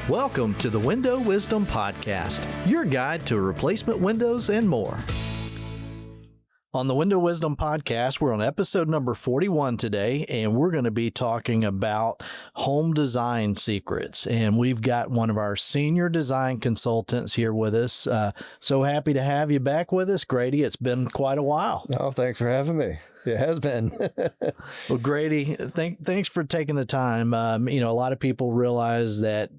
Welcome to the Window Wisdom Podcast, your guide to replacement windows and more. On the Window Wisdom Podcast, we're on episode number 41 today, and we're going to be talking about home design secrets. And we've got one of our senior design consultants here with us. So happy to have you back with us, Grady. It's been quite a while. Oh, thanks for having me. It has been. Well, Grady, thanks for taking the time. A lot of people realize that,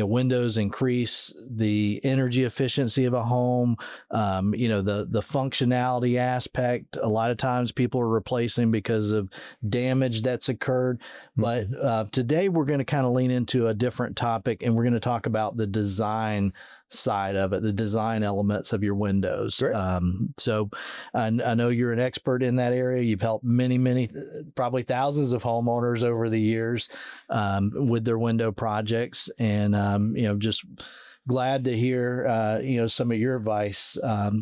windows increase the energy efficiency of a home, the functionality aspect. A lot of times people are replacing because of damage that's occurred. But today we're going to kind of lean into a different topic, and we're going to talk about the design side of it, the design elements of your windows. So I know you're an expert in that area. You've helped many, probably thousands of homeowners over the years with their window projects. And, just glad to hear, some of your advice.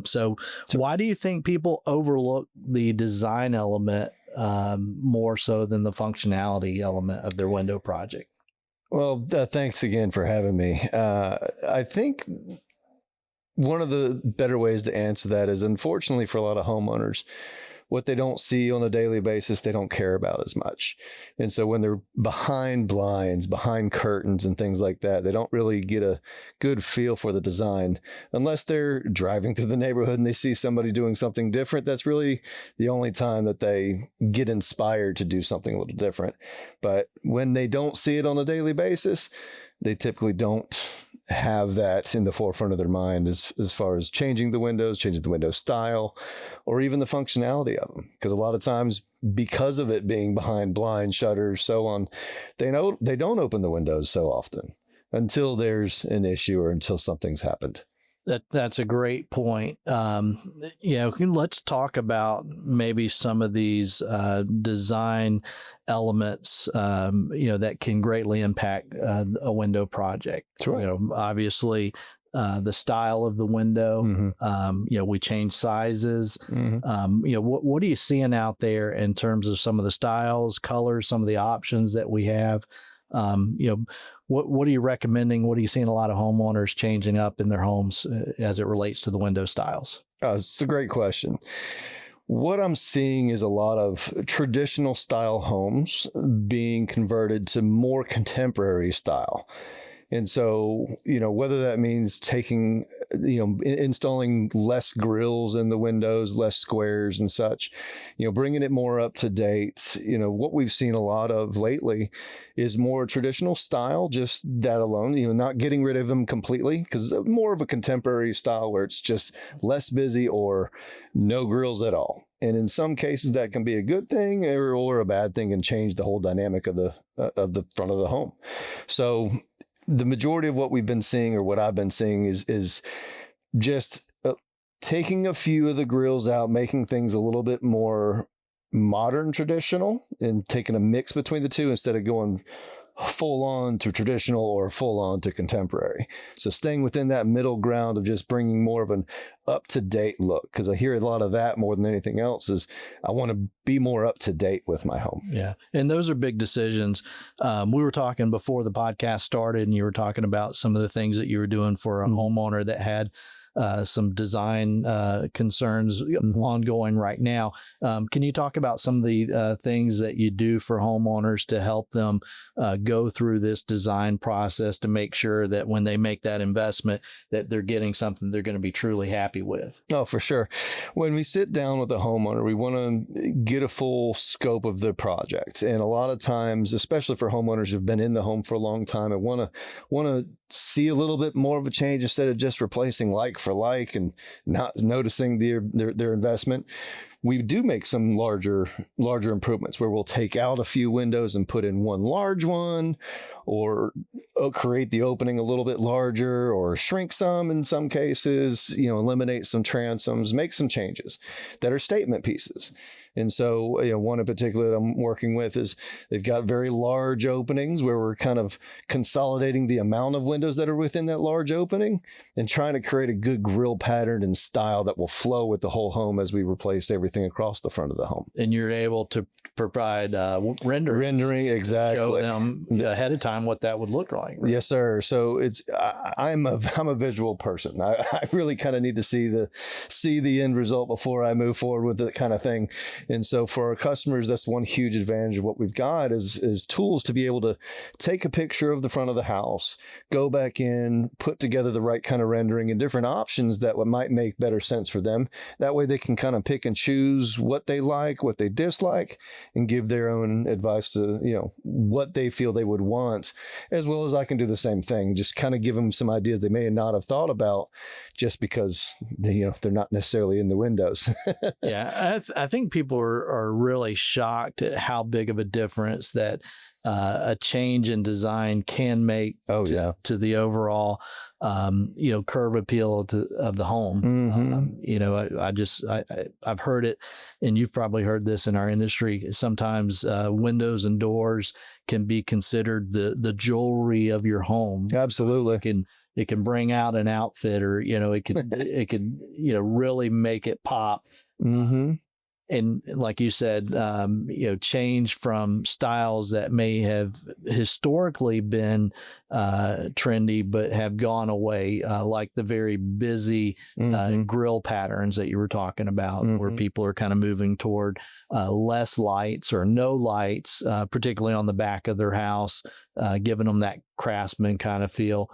So why do you think people overlook the design element more so than the functionality element of their window project? Well, thanks again for having me. I think one of the better ways to answer that is, unfortunately, for a lot of homeowners, what they don't see on a daily basis, they don't care about as much. And so when they're behind blinds, behind curtains and things like that, they don't really get a good feel for the design unless they're driving through the neighborhood and they see somebody doing something different. That's really the only time that they get inspired to do something a little different. But when they don't see it on a daily basis, they typically don't have that in the forefront of their mind as far as changing the windows, changing the window style, or even the functionality of them. Because a lot of times, because of it being behind blinds, shutters, so on, they don't open the windows so often until there's an issue or until something's happened. That's a great point. Let's talk about maybe some of these design elements, that can greatly impact a window project. Right. Obviously, the style of the window. We change sizes. What are you seeing out there in terms of some of the styles, colors, some of the options that we have? What are you recommending? What are you seeing a lot of homeowners changing up in their homes as it relates to the window styles? It's a great question. What I'm seeing is a lot of traditional style homes being converted to more contemporary style. And so, whether that means installing less grills in the windows, less squares and such, bringing it more up to date. What we've seen a lot of lately is more traditional style, just that alone, not getting rid of them completely, because more of a contemporary style where it's just less busy or no grills at all. And in some cases that can be a good thing or a bad thing and change the whole dynamic of the front of the home. So the majority of what we've been seeing, or what I've been seeing, is just taking a few of the grills out, making things a little bit more modern, traditional, and taking a mix between the two instead of going full on to traditional or full on to contemporary. So staying within that middle ground of just bringing more of an up-to-date look, because I hear a lot of that more than anything else is I want to be more up-to-date with my home. Yeah. And those are big decisions. We were talking before the podcast started, and you were talking about some of the things that you were doing for a homeowner that had some design concerns ongoing right now. Can you talk about some of the things that you do for homeowners to help them go through this design process to make sure that when they make that investment, that they're getting something they're going to be truly happy with? Oh, for sure. When we sit down with a homeowner, we want to get a full scope of the project. And a lot of times, especially for homeowners who've been in the home for a long time, and want to see a little bit more of a change instead of just replacing like for like and not noticing their investment. We do make some larger improvements where we'll take out a few windows and put in one large one, or create the opening a little bit larger, or shrink some in some cases, eliminate some transoms, make some changes that are statement pieces. And so, one in particular that I'm working with is they've got very large openings where we're kind of consolidating the amount of windows that are within that large opening and trying to create a good grill pattern and style that will flow with the whole home as we replace everything across the front of the home. And you're able to provide rendering, exactly. Show them ahead of time what that would look like. Right? Yes, sir. So I'm a visual person. I really kind of need to see the end result before I move forward with that kind of thing. And so for our customers, that's one huge advantage of what we've got is tools to be able to take a picture of the front of the house, go back in, put together the right kind of rendering and different options that might make better sense for them. That way they can kind of pick and choose what they like, what they dislike, and give their own advice to, what they feel they would want, as well as I can do the same thing. Just kind of give them some ideas they may not have thought about just because they're not necessarily in the windows. Yeah. I think people are really shocked at how big of a difference that a change in design can make to the overall, curb appeal of the home. Mm-hmm. I've heard it, and you've probably heard this in our industry. Sometimes windows and doors can be considered the jewelry of your home. Absolutely. It can bring out an outfit, or it could really make it pop. Mm-hmm. And like you said, change from styles that may have historically been trendy, but have gone away, like the very busy grill patterns that you were talking about, where people are kind of moving toward less lights or no lights, particularly on the back of their house, giving them that craftsman kind of feel.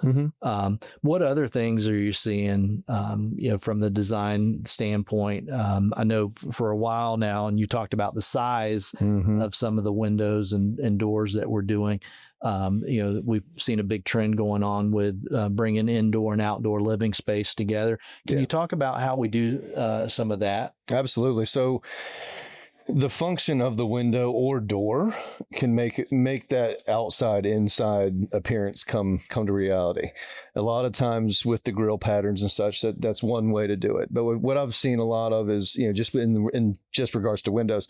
What other things are you seeing, from the design standpoint? I know for a while now, and you talked about the size of some of the windows and doors that we're doing. We've seen a big trend going on with bringing indoor and outdoor living space together. Can you talk about how we do some of that? Absolutely. So the function of the window or door can make that outside inside appearance come to reality. A lot of times with the grill patterns and such, that's one way to do it. But what I've seen a lot of is, just in just regards to windows,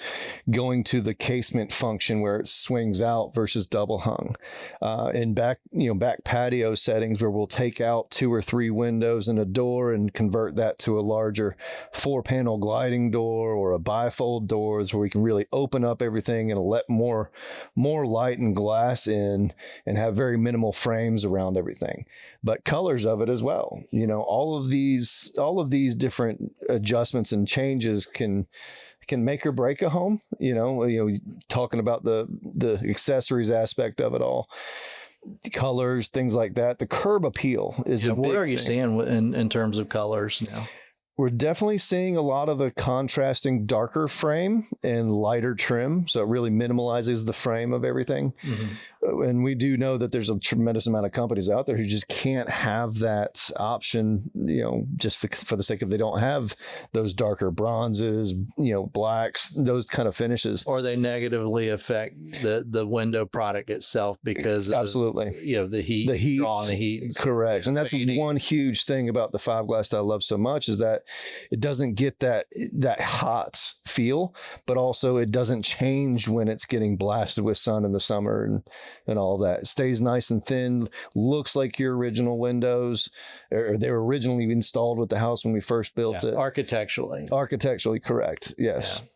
going to the casement function where it swings out versus double hung. In back patio settings where we'll take out 2 or 3 windows and a door and convert that to a larger 4-panel gliding door or a bifold doors where we can really open up everything and let more light and glass in and have very minimal frames around everything. But colors of it as well. All of these different adjustments and changes can make or break a home. Talking about the accessories aspect of it all, colors, things like that. The curb appeal is a big thing. What are you seeing in terms of colors now? We're definitely seeing a lot of the contrasting darker frame and lighter trim. So it really minimalizes the frame of everything. And we do know that there's a tremendous amount of companies out there who just can't have that option, just for the sake of they don't have those darker bronzes, blacks, those kind of finishes. Or they negatively affect the window product itself because absolutely, the heat, drawing the heat. Correct. And that's one huge thing about the fiberglass that I love so much is that it doesn't get that hot feel, but also it doesn't change when it's getting blasted with sun in the summer and all that. It stays nice and thin, looks like your original windows, or they were originally installed with the house when we first built it. Architecturally, correct. Yes. Yeah.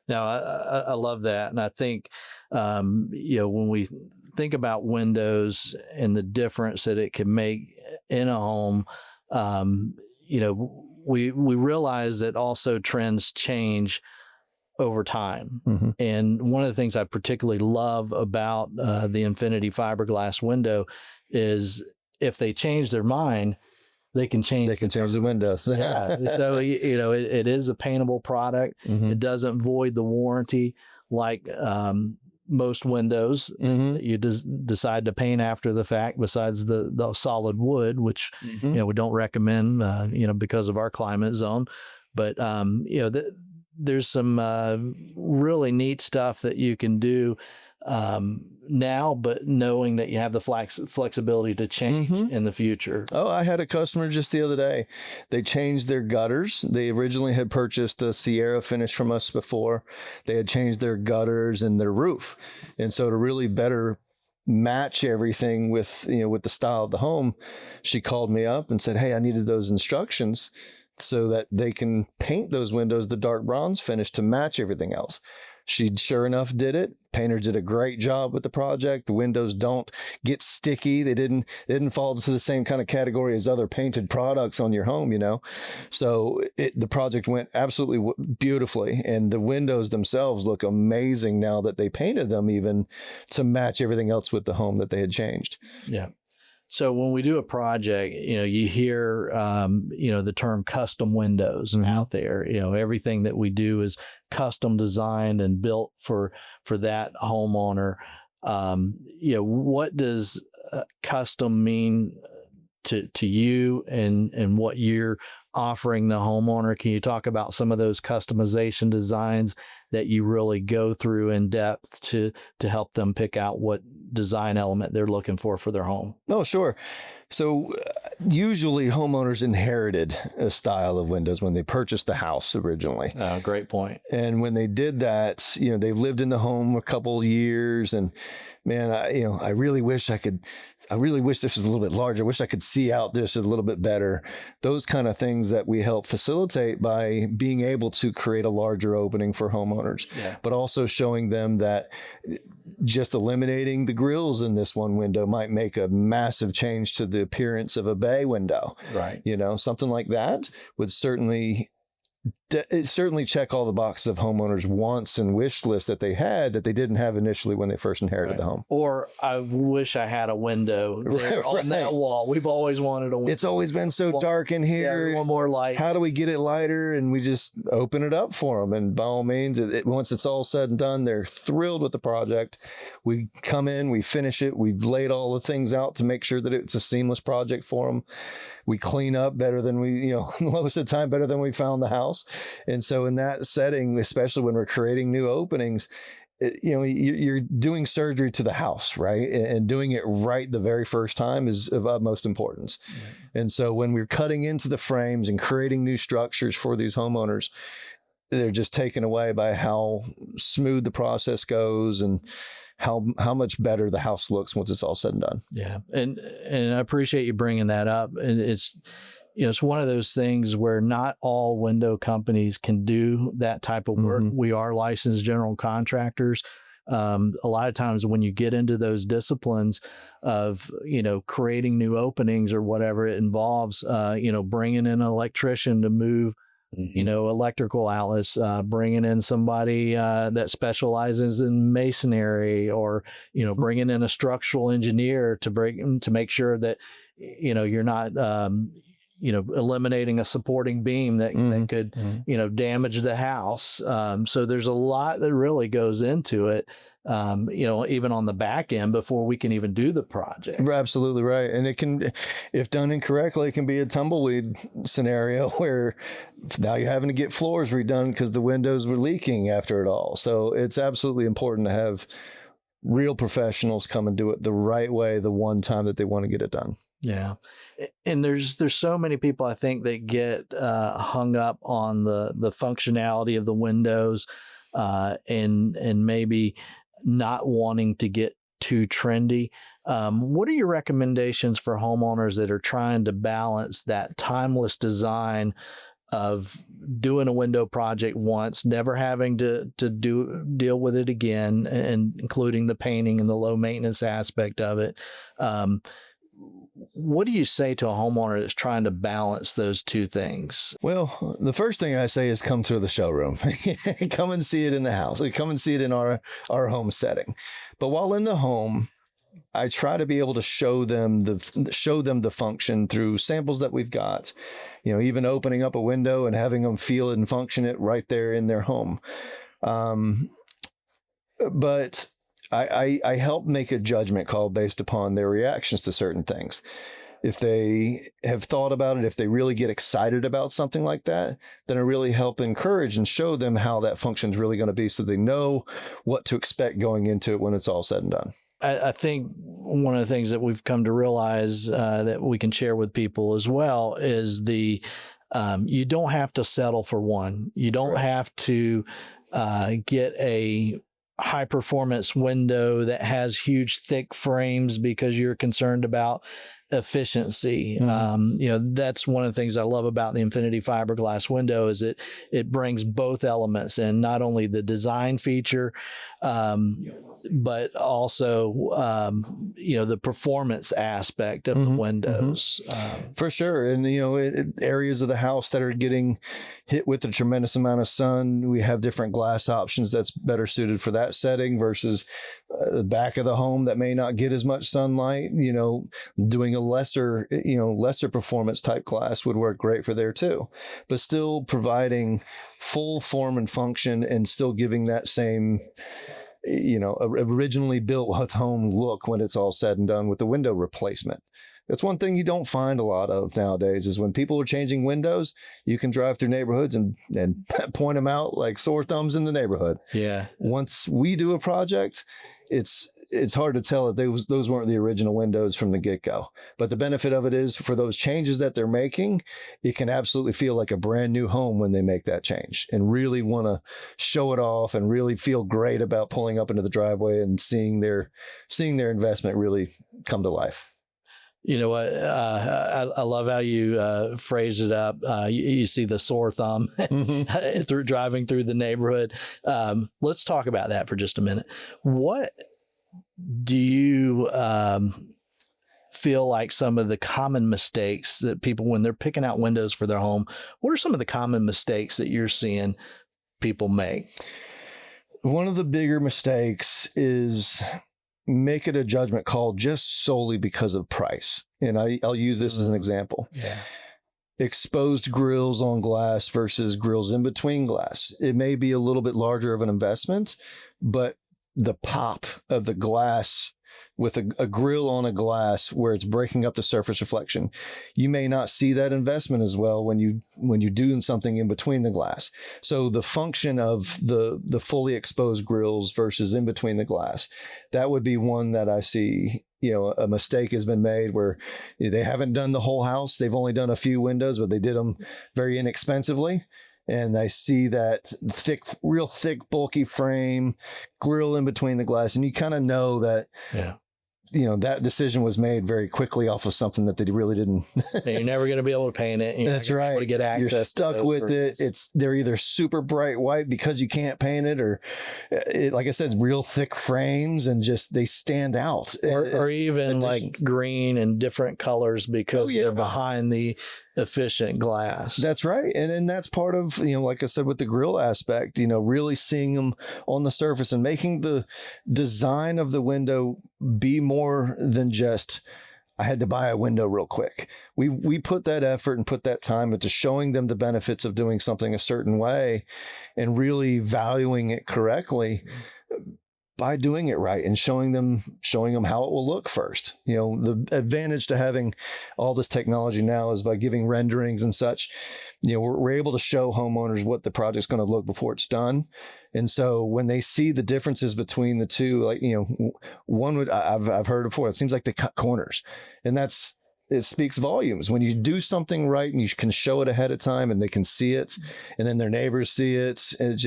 No, I love that. And I think, when we think about windows and the difference that it can make in a home, we realize that also trends change over time. And one of the things I particularly love about the Infinity fiberglass window is if they change their mind, they can change the windows. Yeah. So, it is a paintable product. It doesn't void the warranty like most windows. You decide to paint after the fact, besides the solid wood, which, we don't recommend, because of our climate zone. But, there's some really neat stuff that you can do now, but knowing that you have the flexibility to change in the future. Oh, I had a customer just the other day. They changed their gutters. They originally had purchased a Sierra finish from us before. They had changed their gutters and their roof. And so to really better match everything with, with the style of the home, she called me up and said, "Hey, I needed those instructions so that they can paint those windows the dark bronze finish to match everything else." She sure enough did it. Painters did a great job with the project. The windows don't get sticky. They didn't fall into the same kind of category as other painted products on your home, So the project went absolutely beautifully, and the windows themselves look amazing now that they painted them even to match everything else with the home that they had changed. Yeah. So when we do a project, you hear, the term custom windows and out there, everything that we do is custom designed and built for that homeowner. What does custom mean to you and what you're offering the homeowner? Can you talk about some of those customization designs that you really go through in depth to help them pick out what design element they're looking for their home? Oh, sure. So usually homeowners inherited a style of windows when they purchased the house originally. Great point. And when they did that, they lived in the home a couple years, and man, I really wish this was a little bit larger. I wish I could see out this a little bit better. Those kind of things that we help facilitate by being able to create a larger opening for homeowners, but also showing them that just eliminating the grills in this one window might make a massive change to the appearance of a bay window. Right. Something like that would certainly check all the boxes of homeowners' wants and wish list that they had that they didn't have initially when they first inherited the home. Or I wish I had a window there on that wall. We've always wanted a window. It's always been so dark in here. One more light. How do we get it lighter? And we just open it up for them. And by all means, once it's all said and done, they're thrilled with the project. We come in, we finish it. We've laid all the things out to make sure that it's a seamless project for them. We clean up better than most of the time, better than we found the house. And so in that setting, especially when we're creating new openings, you're doing surgery to the house, right? And doing it right the very first time is of utmost importance. Mm-hmm. And so when we're cutting into the frames and creating new structures for these homeowners, they're just taken away by how smooth the process goes and how much better the house looks once it's all said and done. Yeah. And I appreciate you bringing that up. And it's one of those things where not all window companies can do that type of work. Mm-hmm. We are licensed general contractors. A lot of times when you get into those disciplines of, creating new openings or whatever it involves, bringing in an electrician to move, electrical outlets, bringing in somebody that specializes in masonry, or, bringing in a structural engineer to make sure that, you're not, eliminating a supporting beam that could, damage the house. So there's a lot that really goes into it. Even on the back end before we can even do the project. You're absolutely right. And it can, if done incorrectly, it can be a tumbleweed scenario where now you're having to get floors redone because the windows were leaking after it all. So it's absolutely important to have real professionals come and do it the right way the one time that they want to get it done. Yeah. And there's so many people, I think, that get hung up on the functionality of the windows and maybe not wanting to get too trendy. What are your recommendations for homeowners that are trying to balance that timeless design of doing a window project once, never having to deal with it again, and including the painting and the low maintenance aspect of it? What do you say to a homeowner that's trying to balance those two things? Well, the first thing I say is come to the showroom. Come and see it in the house. Come and see it in our home setting. But while in the home, I try to be able to show them the function through samples that we've got, even opening up a window and having them feel it and function it right there in their home. But I help make a judgment call based upon their reactions to certain things. if they have thought about it, if they really get excited about something like that, then it really help encourage and show them how that function is really going to be, so they know what to expect going into it when it's all said and done. I think one of the things that we've come to realize that we can share with people as well is you don't have to settle for one. You don't have to get a high performance window that has huge thick frames because you're concerned about efficiency. That's one of the things I love about the Infinity fiberglass window is it brings both elements in, not only the design feature, but also the performance aspect of the windows. For sure. And areas of the house that are getting hit with a tremendous amount of sun, we have different glass options that's better suited for that setting versus the back of the home that may not get as much sunlight. Doing a lesser performance type glass would work great for there too, but still providing full form and function and still giving that same originally built with home look when it's all said and done with the window replacement. That's one thing you don't find a lot of nowadays is when people are changing windows, you can drive through neighborhoods and point them out like sore thumbs in the neighborhood. Yeah. Once we do a project, it's hard to tell that those weren't the original windows from the get-go. But the benefit of it is for those changes that they're making, it can absolutely feel like a brand new home when they make that change and really want to show it off and really feel great about pulling up into the driveway and seeing their investment really come to life. You know what? I love how you phrase it up. You see the sore thumb through driving through the neighborhood. Let's talk about that for just a minute. What do you feel like some of the common mistakes that people, when they're picking out windows for their home, what are some of the common mistakes that you're seeing people make? One of the bigger mistakes is make it a judgment call just solely because of price. And I'll use this as an example. Yeah. Exposed grills on glass versus grills in between glass. It may be a little bit larger of an investment, but the pop of the glass with a grill on a glass where it's breaking up the surface reflection, you may not see that investment as well when you're doing something in between the glass. So the function of the fully exposed grills versus in between the glass, that would be one that I see, a mistake has been made where they haven't done the whole house. They've only done a few windows, but they did them very inexpensively. And I see that real thick, bulky frame, grill in between the glass. And you kind of know that, that decision was made very quickly off of something that they really didn't. You're never going to be able to paint it. That's right. Able to get access. You're stuck with it. They're either super bright white because you can't paint it, or like I said, real thick frames and just they stand out. Or even like green and different colors because they're behind the efficient glass. That's right. And that's part of, like I said, with the grill aspect, really seeing them on the surface and making the design of the window be more than just, I had to buy a window real quick. We put that effort and put that time into showing them the benefits of doing something a certain way and really valuing it correctly by doing it right and showing them how it will look first. The advantage to having all this technology now is by giving renderings and such, we're able to show homeowners what the project's going to look before it's done. And so when they see the differences between the two, like, I've heard before, it seems like they cut corners, and it speaks volumes when you do something right and you can show it ahead of time and they can see it and then their neighbors see it, and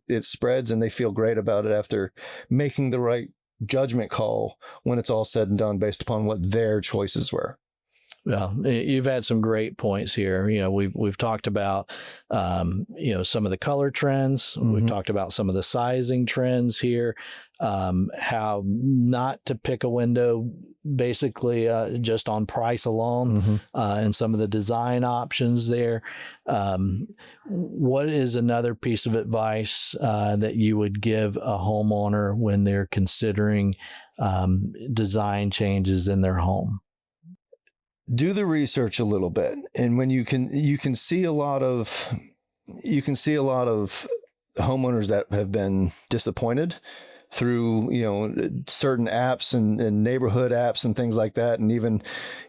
it spreads and they feel great about it after making the right judgment call when it's all said and done based upon what their choices were. Well, you've had some great points here. We've talked about, some of the color trends. We've talked about some of the sizing trends here, how not to pick a window basically just on price alone, and some of the design options there. What is another piece of advice that you would give a homeowner when they're considering design changes in their home? Do the research a little bit, and when you can see a lot of homeowners that have been disappointed through, certain apps and neighborhood apps and things like that. And even,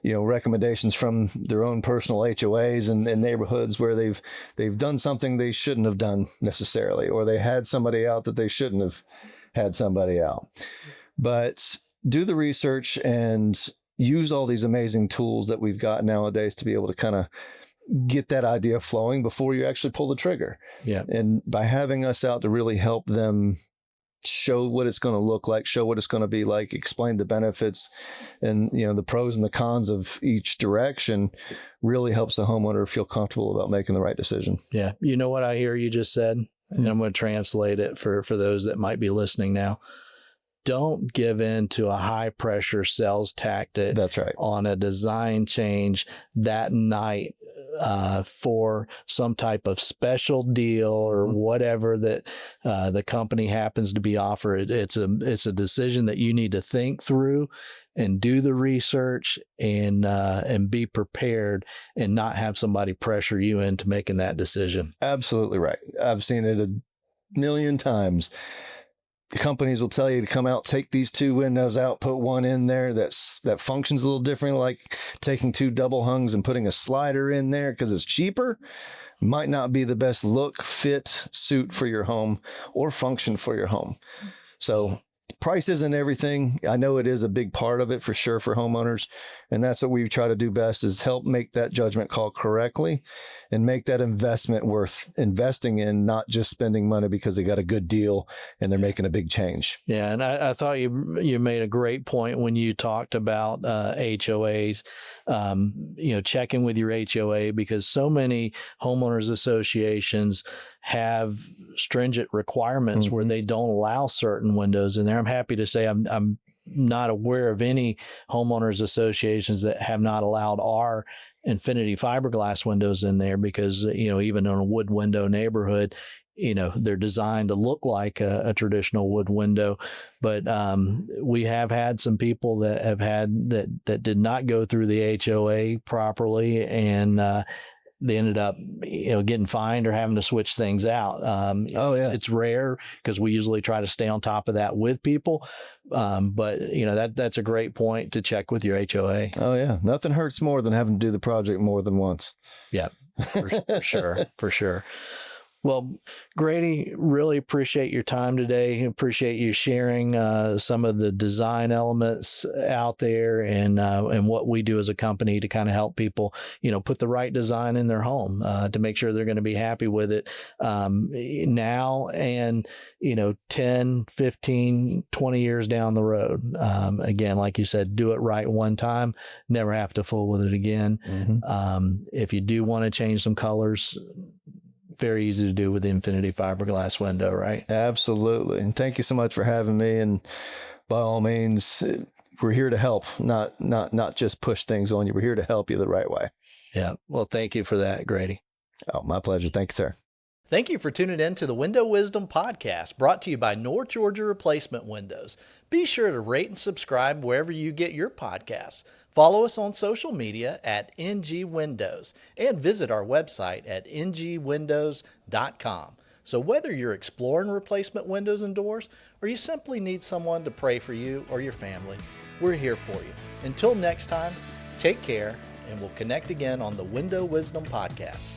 recommendations from their own personal HOAs and neighborhoods where they've done something they shouldn't have done necessarily, or they had somebody out that they shouldn't have had somebody out. But do the research and use all these amazing tools that we've got nowadays to be able to kind of get that idea flowing before you actually pull the trigger. Yeah. And by having us out to really help them show what it's going to look like, show what it's going to be like, explain the benefits and, the pros and the cons of each direction really helps the homeowner feel comfortable about making the right decision. Yeah. You know what I hear you just said? And I'm going to translate it for those that might be listening now. Don't give in to a high pressure sales tactic. That's right. On a design change that night for some type of special deal or whatever that the company happens to be offered. It's a decision that you need to think through and do the research and be prepared and not have somebody pressure you into making that decision. Absolutely right. I've seen it a million times. Companies will tell you to come out, take these 2 windows out, put one in there that functions a little different, like taking 2 double hungs and putting a slider in there because it's cheaper. Might not be the best look, fit, suit for your home or function for your home. So price isn't everything. I know it is a big part of it for sure for homeowners. And that's what we try to do best is help make that judgment call correctly and make that investment worth investing in, not just spending money because they got a good deal and they're making a big change. Yeah. And I thought you made a great point when you talked about HOAs, checking with your HOA, because so many homeowners associations have stringent requirements where they don't allow certain windows in there. I'm happy to say I'm not aware of any homeowners associations that have not allowed our Infinity fiberglass windows in there because, even in a wood window neighborhood, they're designed to look like a traditional wood window. But we have had some people that have had that did not go through the HOA properly, and they ended up, getting fined or having to switch things out. It's rare because we usually try to stay on top of that with people. But that's a great point to check with your HOA. Oh yeah. Nothing hurts more than having to do the project more than once. Yeah, for sure. For sure. Well, Grady, really appreciate your time today. Appreciate you sharing some of the design elements out there and what we do as a company to kind of help people, put the right design in their home to make sure they're going to be happy with it now and, 10, 15, 20 years down the road. Again, like you said, do it right one time, never have to fool with it again. If you do want to change some colors, very easy to do with the Infinity fiberglass window, right? Absolutely. And thank you so much for having me. And by all means, we're here to help, not just push things on you. We're here to help you the right way. Yeah. Well, thank you for that, Grady. Oh, my pleasure. Thank you, sir. Thank you for tuning in to the Window Wisdom Podcast, brought to you by North Georgia Replacement Windows. Be sure to rate and subscribe wherever you get your podcasts. Follow us on social media at NG Windows and visit our website at ngwindows.com. So whether you're exploring replacement windows and doors, or you simply need someone to pray for you or your family, we're here for you. Until next time, take care, and we'll connect again on the Window Wisdom Podcast.